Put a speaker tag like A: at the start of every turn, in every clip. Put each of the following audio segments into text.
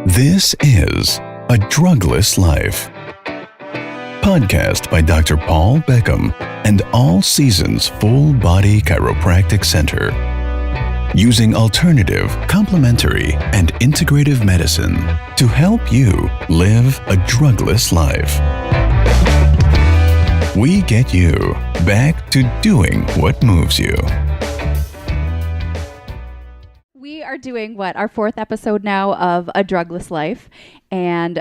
A: This is A Drugless Life. Podcast by Dr. Paul Beckham and All Seasons Full Body Chiropractic Center. Using alternative, complementary, and integrative medicine to help you live a drugless life. We get you back to doing what moves you.
B: We are doing our fourth episode now of A Drugless Life, and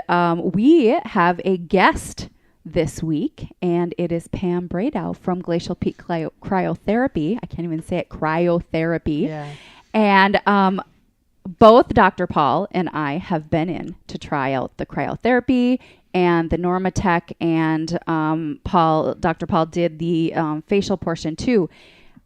B: we have a guest this week, and it is Pam Bradow from Glacial Peak Cryotherapy. I can't even say it, Cryotherapy.
C: Yeah.
B: And both Dr. Paul and I have been in to try out the cryotherapy and the Normatech, and Dr. Paul did the facial portion too.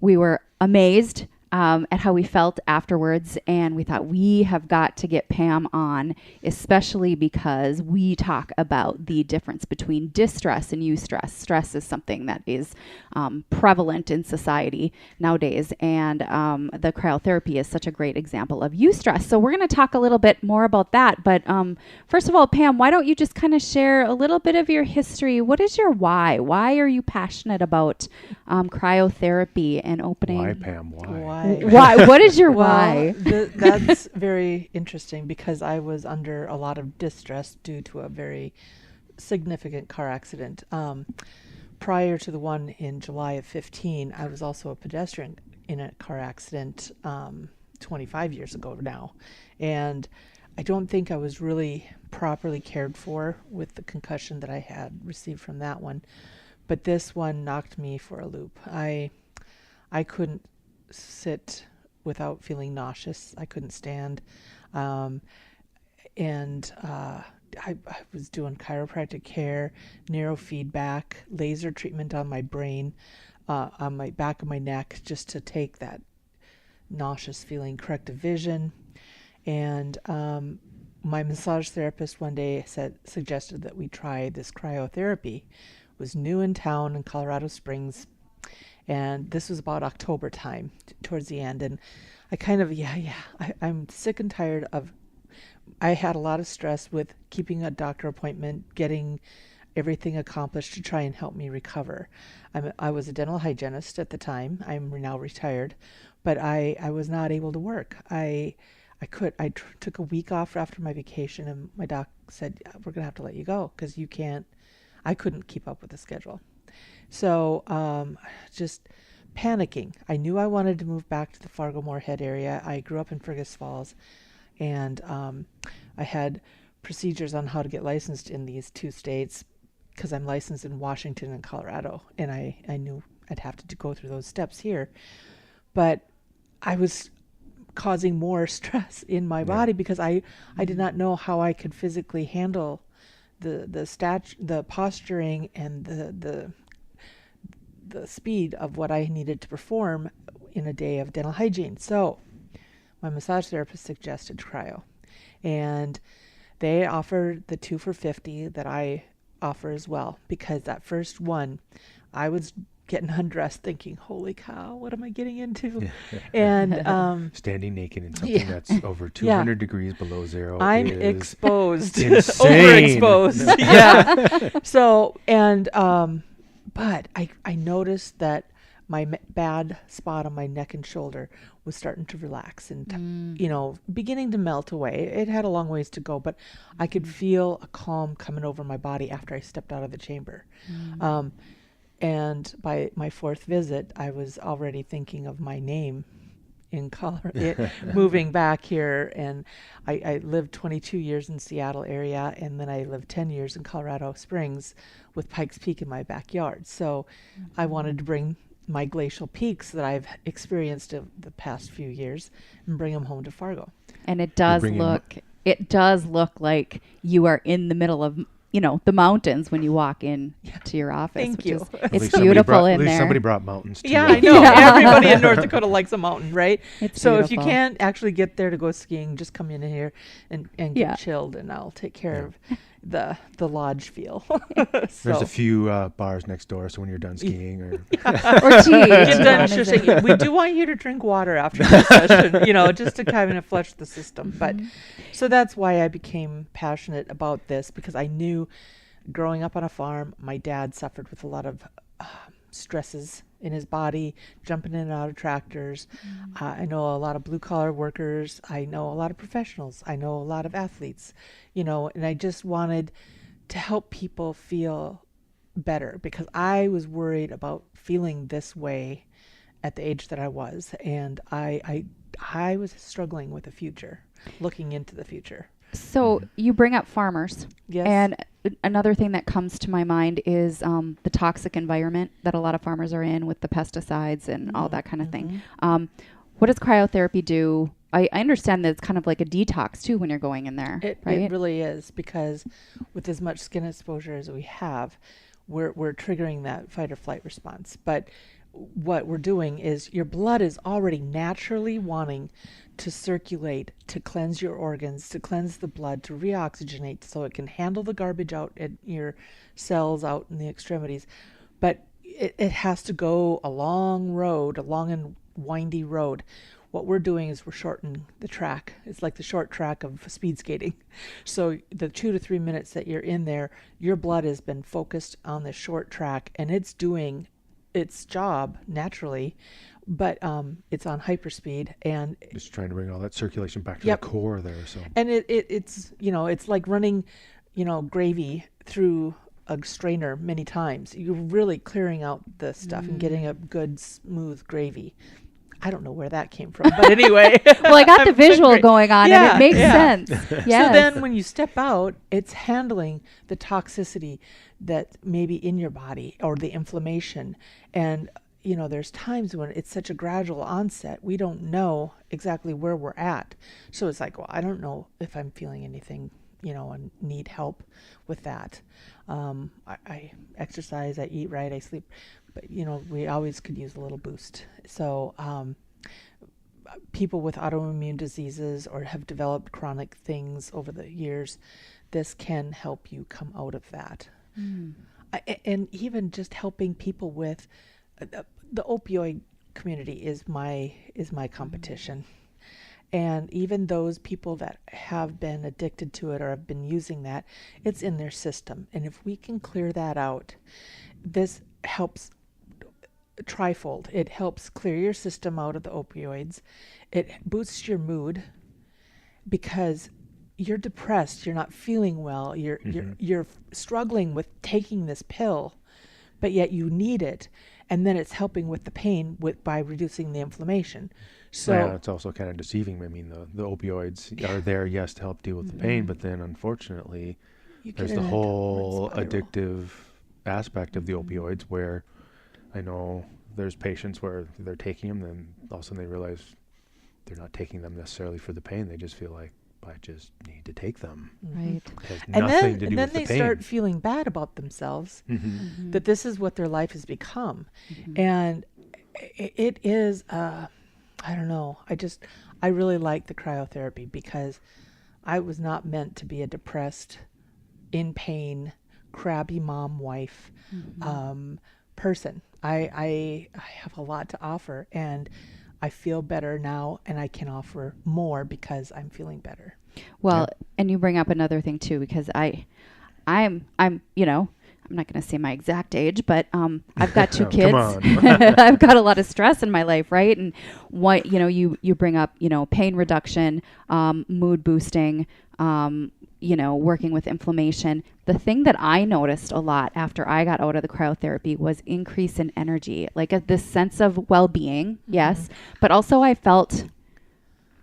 B: We were amazed at how we felt afterwards, and we thought we have got to get Pam on, especially because we talk about the difference between distress and eustress. Stress is something that is prevalent in society nowadays, and the cryotherapy is such a great example of eustress. So we're going to talk a little bit more about that, but first of all, Pam, why don't you just kind of share a little bit of your history? What is your why? Why are you passionate about cryotherapy and opening?
D: Why, Pam? Why?
B: Why? What is your why?
C: That's very interesting because I was under a lot of distress due to a very significant car accident. Prior to the one in July of 15, I was also a pedestrian in a car accident 25 years ago now. And I don't think I was really properly cared for with the concussion that I had received from that one. But this one knocked me for a loop. I couldn't sit without feeling nauseous. I couldn't stand. I was doing chiropractic care, neurofeedback, laser treatment on my brain, on my back of my neck, just to take that nauseous feeling, corrective vision. And my massage therapist one day suggested that we try this cryotherapy. It was new in town in Colorado Springs. And this was about October time, towards the end. And I kind of, I'm sick and tired of, I had a lot of stress with keeping a doctor appointment, getting everything accomplished to try and help me recover. I was a dental hygienist at the time. I'm now retired, but I was not able to work. I took a week off after my vacation, and my doc said, we're going to have to let you go because I couldn't keep up with the schedule. So just panicking. I knew I wanted to move back to the Fargo Moorhead area. I grew up in Fergus Falls, and I had procedures on how to get licensed in these two states because I'm licensed in Washington and Colorado, and I knew I'd have to go through those steps here. But I was causing more stress in my body because I did not know how I could physically handle the posturing and the speed of what I needed to perform in a day of dental hygiene. So my massage therapist suggested cryo, and they offered the 2 for $50 that I offer as well, because that first one, I was getting undressed thinking, holy cow, what am I getting into? And
D: standing naked in something that's over 200 degrees below zero.
C: I'm exposed.
D: Insane.
C: Overexposed. Yeah. So, and but I noticed that my bad spot on my neck and shoulder was starting to relax and, beginning to melt away. It had a long ways to go, but I could feel a calm coming over my body after I stepped out of the chamber. And by my fourth visit, I was already thinking of my name in Colorado, moving back here. And I lived 22 years in Seattle area, and then I lived 10 years in Colorado Springs with Pikes Peak in my backyard. So I wanted to bring my glacial peaks that I've experienced the past few years and bring them home to Fargo.
B: And it does look like you are in the middle of the mountains when you walk in to your office.
C: Thank you.
B: It's beautiful in there.
D: At least somebody brought mountains too.
C: Yeah, I know. Everybody in North Dakota likes a mountain, right?
B: It's
C: so
B: beautiful.
C: if you can't actually get there to go skiing, just come in here and get chilled, and I'll take care of the lodge feel.
D: There's a few bars next door, so when you're done skiing or
B: or tea.
C: Get done shushing. We do want you to drink water after the session, just to kind of flush the system. But so that's why I became passionate about this, because I knew growing up on a farm, my dad suffered with a lot of stresses in his body, jumping in and out of tractors. I know a lot of blue collar workers. I know a lot of professionals. I know a lot of athletes, and I just wanted to help people feel better, because I was worried about feeling this way at the age that I was. And I was struggling with the future, looking into the future.
B: So you bring up farmers.
C: Yes.
B: And another thing that comes to my mind is the toxic environment that a lot of farmers are in with the pesticides and all that kind of thing. What does cryotherapy do? I understand that it's kind of like a detox too when you're going in there, right?
C: It really is, because with as much skin exposure as we have, we're triggering that fight or flight response. But what we're doing is your blood is already naturally wanting to circulate, to cleanse your organs, to cleanse the blood, to reoxygenate so it can handle the garbage out at your cells out in the extremities. But it has to go a long and windy road. What we're doing is we're shortening the track. It's like the short track of speed skating. So the 2 to 3 minutes that you're in there, your blood has been focused on the short track, and it's doing its job naturally, but it's on hyperspeed, and
D: just trying to bring all that circulation back to the core there. So,
C: and it's it's like running gravy through a strainer many times. You're really clearing out the stuff and getting a good smooth gravy. I don't know where that came from, but anyway.
B: Well, I got the visual going on, and it makes sense. Yes.
C: So then when you step out, it's handling the toxicity that may be in your body or the inflammation. And, there's times when it's such a gradual onset, we don't know exactly where we're at. So it's like, well, I don't know if I'm feeling anything, and need help with that. I exercise, I eat right, I sleep. But, we always could use a little boost. So people with autoimmune diseases or have developed chronic things over the years, this can help you come out of that. And even just helping people with the opioid community is my competition. And even those people that have been addicted to it or have been using that, it's in their system. And if we can clear that out, this helps trifold. It helps clear your system out of the opioids. It boosts your mood, because you're depressed, you're not feeling well, you're struggling with taking this pill, but yet you need it. And then it's helping with the pain by reducing the inflammation. So
D: it's also kind of deceiving. I mean, the opioids are there, yes, to help deal with the pain, but then unfortunately, there's the whole addictive aspect of the opioids, where I know there's patients where they're taking them, then all of a sudden they realize they're not taking them necessarily for the pain. They just feel like, I just need to take them.
B: Right.
D: It has nothing to do with the pain.
C: And then they start feeling bad about themselves, that this is what their life has become. And it is, I don't know. I really like the cryotherapy, because I was not meant to be a depressed, in pain, crabby mom, wife, person. I have a lot to offer, and I feel better now, and I can offer more because I'm feeling better.
B: Well, and you bring up another thing too, because I'm I'm not going to say my exact age, but I've got 2 kids. I've got a lot of stress in my life, right? And what you bring up, pain reduction, mood boosting, working with inflammation. The thing that I noticed a lot after I got out of the cryotherapy was increase in energy, like this sense of well-being, yes, but also I felt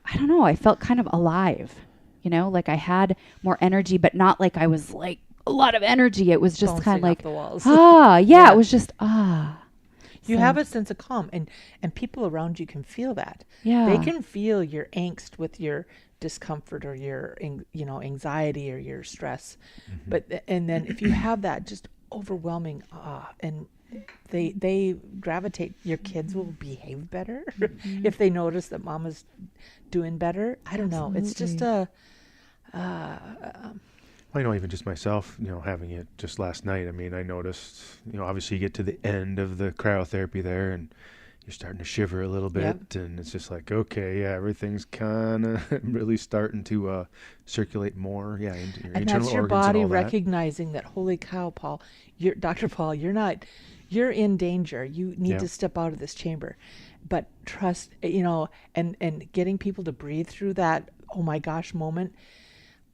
B: kind of alive, like I had more energy, but not like I was like a lot of energy. It was just kind of like,
C: the walls.
B: It was just,
C: You have a sense of calm, and people around you can feel that.
B: Yeah.
C: They can feel your angst with your discomfort or your anxiety or your stress. But and then if you have that just overwhelming and they gravitate, your kids will behave better if they notice that mama's doing better. I don't know. It's just
D: I I know even just myself, having it just last night. I mean, I noticed, obviously you get to the end of the cryotherapy there and you're starting to shiver a little bit.
C: Yep.
D: And it's just like, okay, yeah, everything's kind of really starting to circulate more. Yeah. Into your
C: And
D: internal
C: that's your
D: organs
C: body
D: and all
C: recognizing that, holy cow, Paul, Dr. Paul, you're in danger. You need to step out of this chamber. But trust, and getting people to breathe through that, oh my gosh, moment.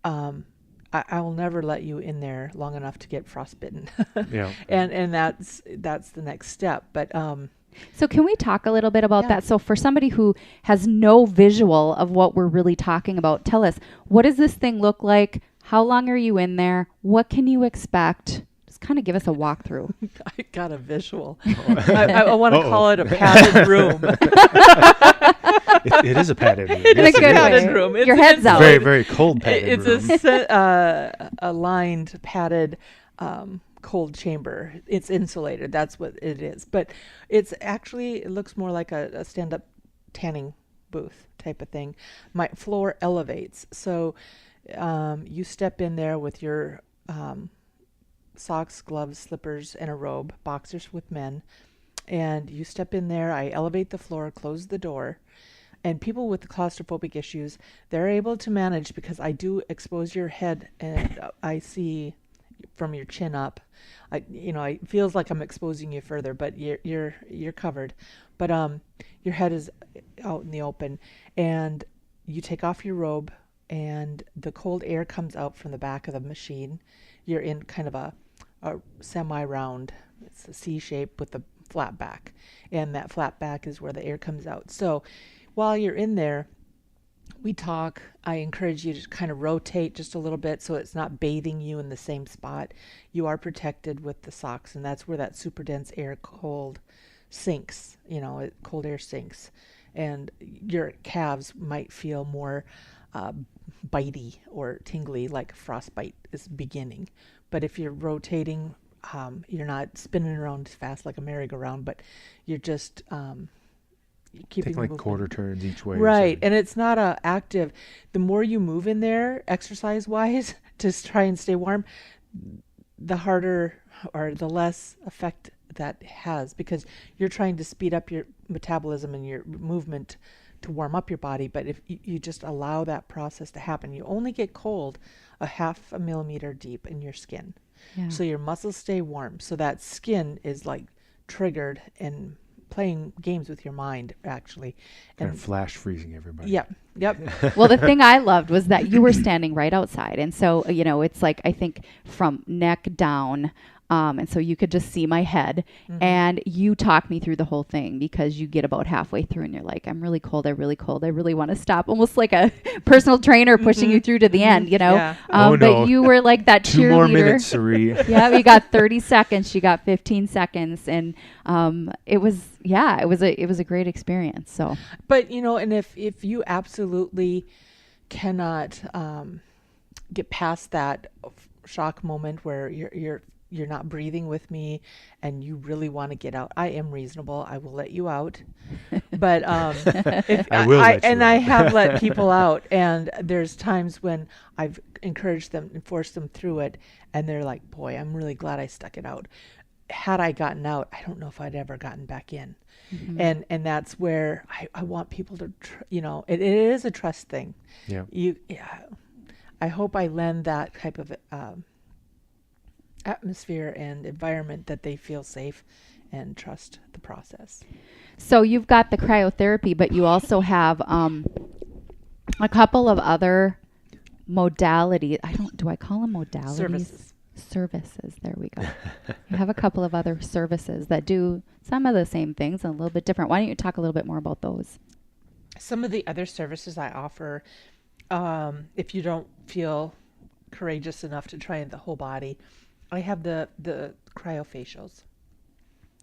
C: I will never let you in there long enough to get frostbitten.
D: Yeah.
C: And that's the next step. But
B: So can we talk a little bit about
C: Yeah.
B: that? So for somebody who has no visual of what we're really talking about, tell us, what does this thing look like? How long are you in there? What can you expect? Just kind of give us a walkthrough.
C: I got a visual. I want to call it a padded room.
D: It is a padded room.
B: In a
D: Yes, it
B: good
D: is.
C: padded
B: way.
C: room.
B: Your head's out.
D: Very, very cold padded room.
C: It's a lined, padded, cold chamber. It's insulated. That's what it is. But it looks more like a stand-up tanning booth type of thing. My floor elevates. So you step in there with your socks, gloves, slippers, and a robe, boxers with men. And you step in there. I elevate the floor, close the door. And people with the claustrophobic issues, they're able to manage because I do expose your head, and I see from your chin up. It feels like I'm exposing you further, but you're covered. But your head is out in the open, and you take off your robe, and the cold air comes out from the back of the machine. You're in kind of a semi-round. It's a C shape with a flat back, and that flat back is where the air comes out. So while you're in there, we talk. I encourage you to kind of rotate just a little bit so it's not bathing you in the same spot. You are protected with the socks, and that's where that super dense air cold sinks. Cold air sinks, and your calves might feel more bitey or tingly, like frostbite is beginning. But if you're rotating, you're not spinning around fast like a merry-go-round, but you're just keeping
D: Take like
C: movement.
D: quarter turns each way.
C: Right. And it's not active. The more you move in there, exercise-wise, to try and stay warm, the harder or the less effect that has, because you're trying to speed up your metabolism and your movement to warm up your body. But if you just allow that process to happen, you only get cold a 0.5 millimeter deep in your skin.
B: Yeah.
C: So your muscles stay warm. So that skin is like triggered and playing games with your mind, actually.
D: Kind of flash freezing everybody.
C: Yep.
B: Well, the thing I loved was that you were standing right outside. And so, it's like, I think from neck down. And so you could just see my head, and you talk me through the whole thing, because you get about halfway through and you're like, I'm really cold. I really want to stop. Almost like a personal trainer pushing you through to the end,
C: Yeah.
B: But you were like that cheerleader.
D: 2 more minutes, Sari.
B: Yeah, we got 30 seconds. She got 15 seconds. And it was a great experience. So,
C: But, and if you absolutely cannot get past that shock moment where you're not breathing with me and you really want to get out, I am reasonable. I will let you out. But
D: I will let you out.
C: I have let people out, and there's times when I've encouraged them and forced them through it, and they're like, boy, I'm really glad I stuck it out. Had I gotten out, I don't know if I'd ever gotten back in. And that's where I want people to, it is a trust thing.
D: Yeah.
C: I hope I lend that type of atmosphere and environment that they feel safe and trust the process.
B: So you've got the cryotherapy, but you also have a couple of other modalities. Do I call them modalities? Services. There we go. You have a couple of other services that do some of the same things and a little bit different. Why don't you talk a little bit more about those?
C: Some of the other services I offer, if you don't feel courageous enough to try the whole body, I have the cryofacials.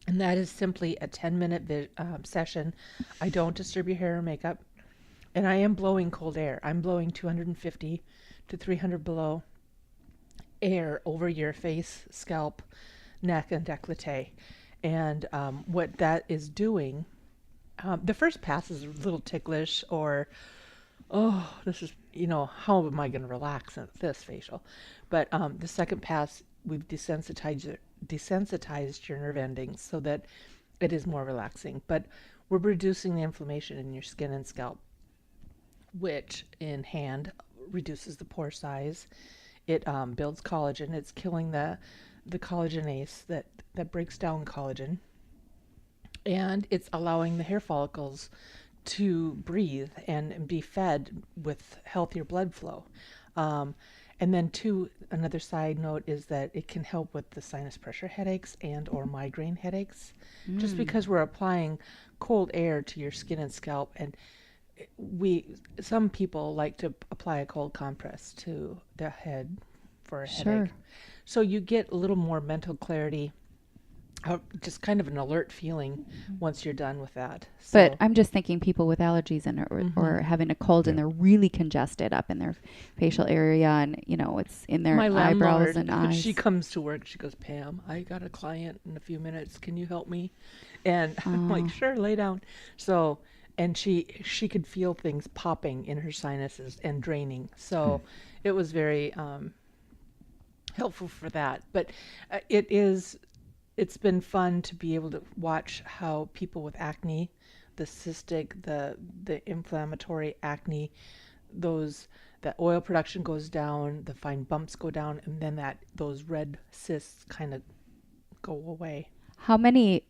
C: And that is simply a 10-minute session. I don't disturb your hair or makeup. And I am blowing cold air. I'm blowing 250 to 300 below air over your face, scalp, neck, and décolleté. And what that is doing, the first pass is a little ticklish or oh, this is, how am I going to relax at this facial? But the second pass, we've desensitized your nerve endings so that it is more relaxing. But we're reducing the inflammation in your skin and scalp, which in hand reduces the pore size. It builds collagen. It's killing the collagenase that breaks down collagen. And it's allowing the hair follicles to breathe and be fed with healthier blood flow. And then another side note is that it can help with the sinus pressure headaches and or migraine headaches, just because we're applying cold air to your skin and scalp. And some people like to apply a cold compress to their head for a headache. So you get a little more mental clarity, just kind of an alert feeling once you're done with that.
B: But I'm just thinking people with allergies or having a cold and they're really congested up in their facial area, and it's in their eyebrows and eyes.
C: She comes to work. She goes, Pam, I got a client in a few minutes. Can you help me? And I'm like, sure, lay down. So, and she could feel things popping in her sinuses and draining. So it was very helpful for that. But it's been fun to be able to watch how people with acne, the cystic, the inflammatory acne, that oil production goes down, the fine bumps go down, and then those red cysts kind of go away.
B: How many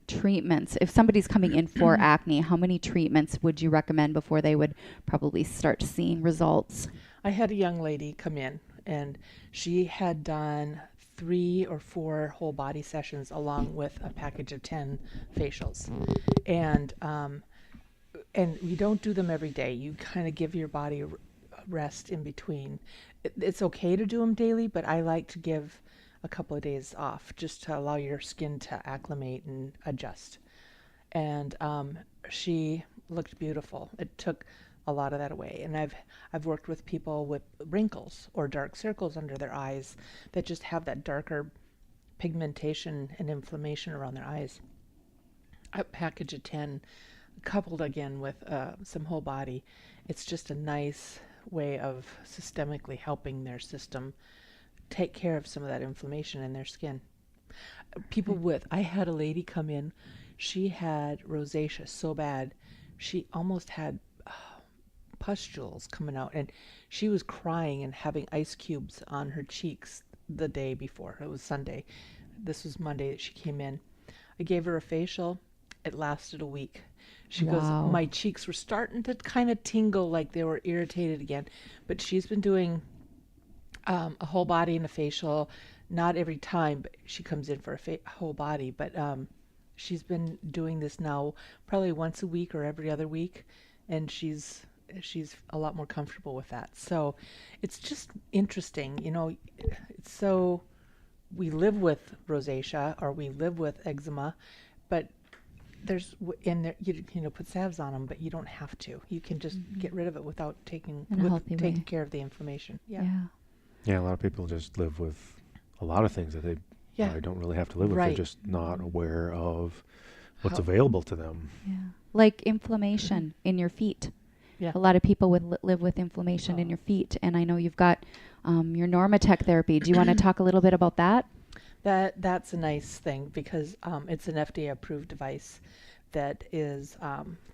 B: treatments, if somebody's coming in for acne, how many treatments would you recommend before they would probably start seeing results?
C: I had a young lady come in, and she had done 3 or 4 whole body sessions along with a package of 10 facials. And we don't do them every day. You kind of give your body a rest in between. It's okay to do them daily, but I like to give a couple of days off just to allow your skin to acclimate and adjust. And she looked beautiful. It took a lot of that away. And I've worked with people with wrinkles or dark circles under their eyes that just have that darker pigmentation and inflammation around their eyes. A package of 10 coupled again with some whole body. It's just a nice way of systemically helping their system take care of some of that inflammation in their skin. I had a lady come in, she had rosacea so bad, she almost had pustules coming out, and she was crying and having ice cubes on her cheeks the day before. It was Sunday. This was Monday that she came in. I gave her a facial. It lasted a week. She goes, my cheeks were starting to kind of tingle like they were irritated again. But she's been doing a whole body and a facial, not every time, but she comes in for a whole body. But she's been doing this now probably once a week or every other week, and she's a lot more comfortable with that. So it's just interesting, it's so, we live with rosacea or we live with eczema, but there's in there, put salves on them, but you don't have to. You can just get rid of it without taking care of the inflammation. Yeah,
D: a lot of people just live with a lot of things that they don't really have to live with. They're just not aware of what's available to them.
B: Yeah, like inflammation in your feet. Yeah. A lot of people live with inflammation in your feet, and I know you've got your Normatec therapy. Do you want to talk a little bit about that?
C: That's a nice thing because it's an FDA-approved device that is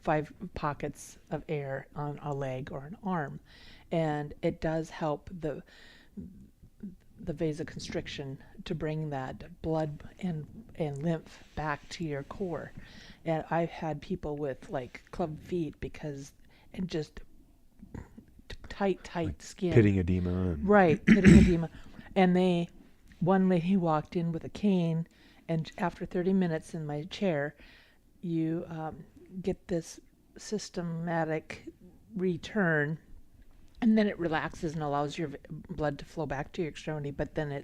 C: 5 pockets of air on a leg or an arm, and it does help the vasoconstriction to bring that blood and lymph back to your core. And I've had people with like club feet and just tight like skin.
D: Pitting edema.
C: Pitting edema. And one lady walked in with a cane, and after 30 minutes in my chair, you get this systematic return, and then it relaxes and allows your blood to flow back to your extremity, but then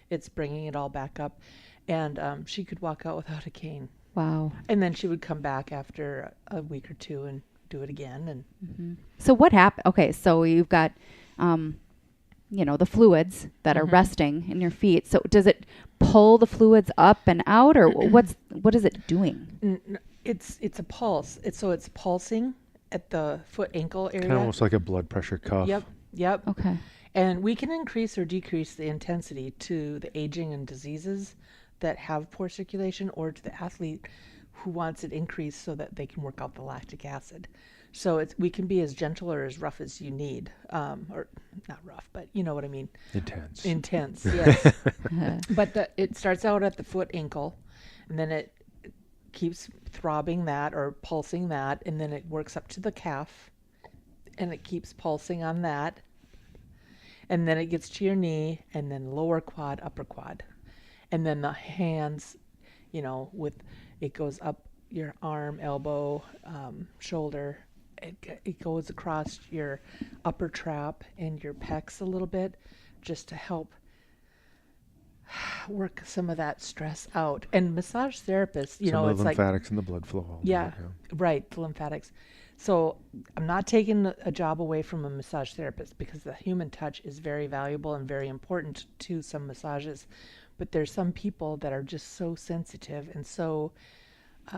C: it's bringing it all back up. And she could walk out without a cane.
B: Wow.
C: And then she would come back after a week or two and do it again. And
B: So what happened? Okay, so you've got the fluids that are resting in your feet. So does it pull the fluids up and out, or what is it doing?
C: It's a pulse. It's pulsing, at the foot ankle area.
D: Kind of almost like a blood pressure cuff.
C: Yep.
B: Okay.
C: And we can increase or decrease the intensity to the aging and diseases that have poor circulation, or to the athlete who wants it increased so that they can work out the lactic acid. So we can be as gentle or as rough as you need, or not rough, but you know what I mean. Intense, yes. But it starts out at the foot ankle, and then it keeps throbbing that or pulsing that, and then it works up to the calf, and it keeps pulsing on that, and then it gets to your knee, and then lower quad, upper quad, and then the hands, it goes up your arm, elbow, shoulder. It goes across your upper trap and your pecs a little bit, just to help work some of that stress out. And massage therapists,
D: Some of
C: it's
D: the
C: like,
D: lymphatics and the blood flow.
C: right, the lymphatics. So I'm not taking a job away from a massage therapist, because the human touch is very valuable and very important to some massages. But there's some people that are just so sensitive and so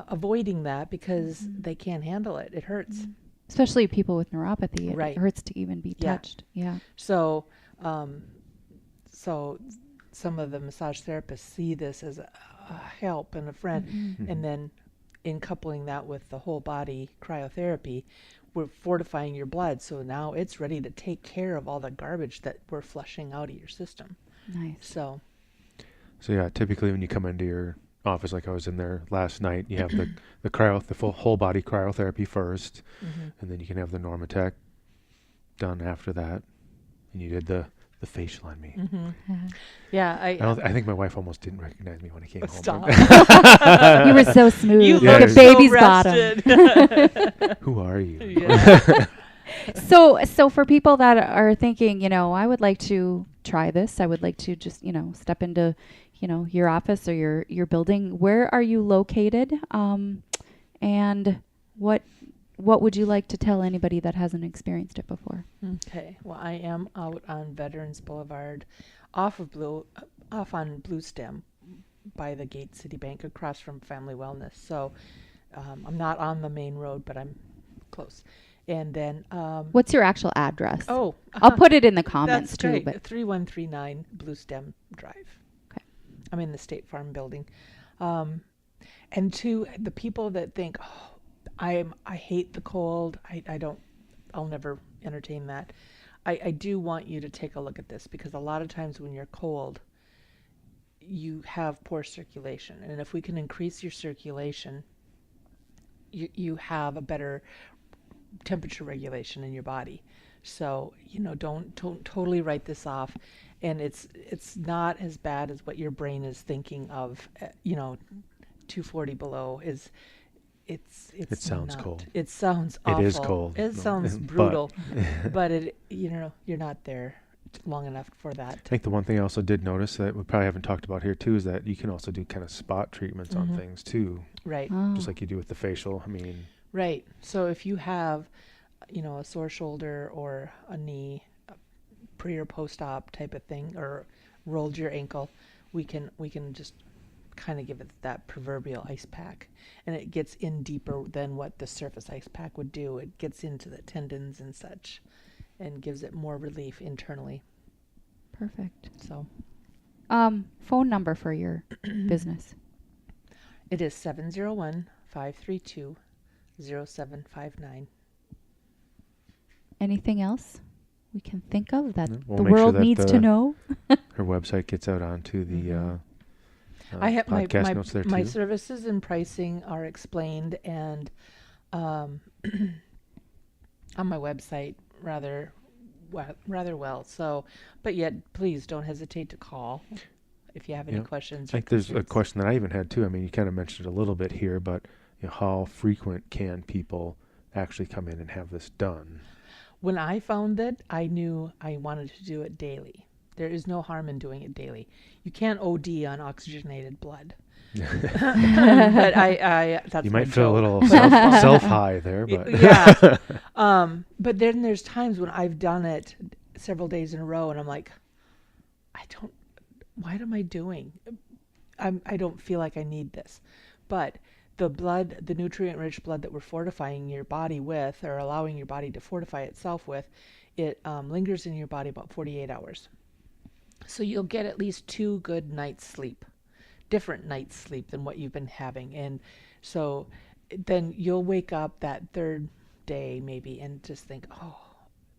C: avoiding that because they can't handle it. It hurts.
B: Especially people with neuropathy.
C: Right.
B: It hurts to even be touched. Yeah.
C: So, so some of the massage therapists see this as a help and a friend. And then in coupling that with the whole body cryotherapy, we're fortifying your blood. So now it's ready to take care of all the garbage that we're flushing out of your system.
B: Nice.
C: So
D: yeah, typically when you come into your office, like I was in there last night, you have the full whole body cryotherapy first, and then you can have the Normatec done after that. And you did the facial on me.
C: yeah,
D: I think my wife almost didn't recognize me when I came home.
C: Stop.
B: You were so smooth.
C: You
B: like
C: look
B: a baby's
C: so rested.
B: bottom.
D: Who are you?
C: Yeah.
B: So for people that are thinking, I would like to try this. I would like to just, step into, your office or your building. Where are you located? And what would you like to tell anybody that hasn't experienced it before?
C: Okay. Well, I am out on Veterans Boulevard, off on Blue Stem, by the Gate City Bank, across from Family Wellness. So I'm not on the main road, but I'm close. And then
B: What's your actual address?
C: I'll
B: put it in the comments
C: that's
B: too.
C: great.
B: But
C: 3139 Blue Stem Drive.
B: Okay.
C: I'm in the State Farm building. And to the people that think, I hate the cold, I'll never entertain that. I do want you to take a look at this, because a lot of times when you're cold, you have poor circulation. And if we can increase your circulation, you have a better temperature regulation in your body. So, don't totally write this off. And it's not as bad as what your brain is thinking of. 240 below is, it
D: sounds
C: not.
D: cold.
C: It sounds awful.
D: It is cold.
C: It sounds brutal, but you're not there long enough for that.
D: I think the one thing I also did notice that we probably haven't talked about here too is that you can also do kind of spot treatments on things too.
C: Right.
D: Just like you do with the facial.
C: Right. So if you have, a sore shoulder or a knee, pre or post-op type of thing, or rolled your ankle, we can just kind of give it that proverbial ice pack, and it gets in deeper than what the surface ice pack would do. It gets into the tendons and such, and gives it more relief internally.
B: Perfect.
C: So,
B: phone number for your business.
C: It is 701-532-0759.
B: Anything else we can think of that
D: We'll
B: the
D: make sure
B: world
D: that
B: needs to know?
D: Her website gets out onto the
C: I have
D: podcast notes there
C: my
D: too.
C: services and pricing are explained, and on my website rather well. So, but yet, please don't hesitate to call if you have any questions.
D: I think there's a question that I even had too. You kind of mentioned it a little bit here, but how frequent can people actually come in and have this done?
C: When I found it, I knew I wanted to do it daily. There is no harm in doing it daily. You can't OD on oxygenated blood. But that's
D: you
C: my
D: might feel
C: joke.
D: a little self high there, but
C: yeah. But then there's times when I've done it several days in a row, and I'm like, what am I doing? I don't feel like I need this. But the blood, the nutrient-rich blood that we're fortifying your body with, or allowing your body to fortify itself with, it lingers in your body about 48 hours. So you'll get at least 2 good nights sleep, different nights sleep than what you've been having. And so then you'll wake up that third day maybe and just think, oh,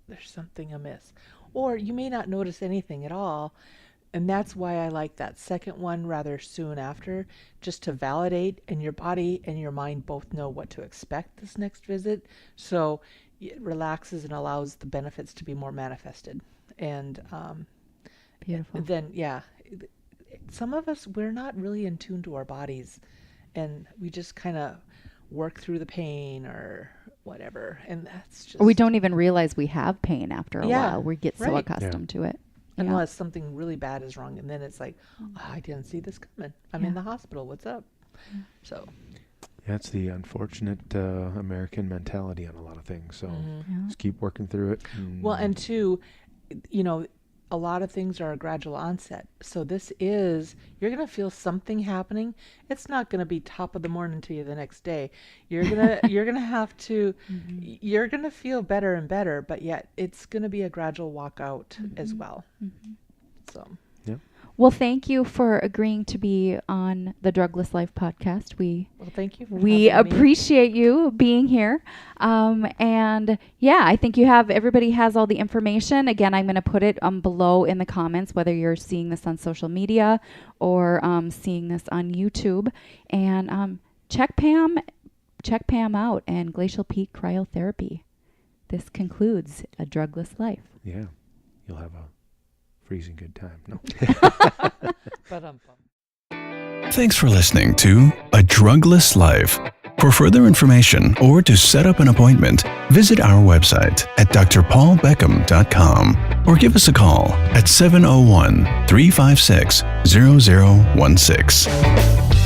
C: there's something amiss. Or you may not notice anything at all. And that's why I like that second one rather soon after, just to validate, and your body and your mind both know what to expect this next visit. So it relaxes and allows the benefits to be more manifested. And
B: Beautiful.
C: then, yeah, some of us, we're not really in tune to our bodies, and we just kind of work through the pain or whatever. And that's just...
B: Or we don't even realize we have pain after a
C: Yeah,
B: while. We get so
C: right.
B: accustomed to it. Yeah.
C: Unless something really bad is wrong, and then it's like, oh, I didn't see this coming. I'm in the hospital. What's up? So
D: Yeah, it's the unfortunate American mentality on a lot of things. So just keep working through it.
C: Well, and two, you know, a lot of things are a gradual onset. So this is, you're going to feel something happening. It's not going to be top of the morning to you the next day. You're going to, you're going to have to, you're going to feel better and better, but yet it's going to be a gradual walk out as well. So.
B: Well, thank you for agreeing to be on the Drugless Life podcast.
C: Well, thank you.
B: We appreciate you being here. And yeah, I think everybody has all the information. Again, I'm going to put it below in the comments, whether you're seeing this on social media or seeing this on YouTube. And check Pam out and Glacial Peak Cryotherapy. This concludes a Drugless Life.
D: Yeah, you'll have a freezing good time. No.
A: Thanks for listening to A Drugless Life. For further information or to set up an appointment, visit our website at drpaulbeckham.com or give us a call at 701-356-0016.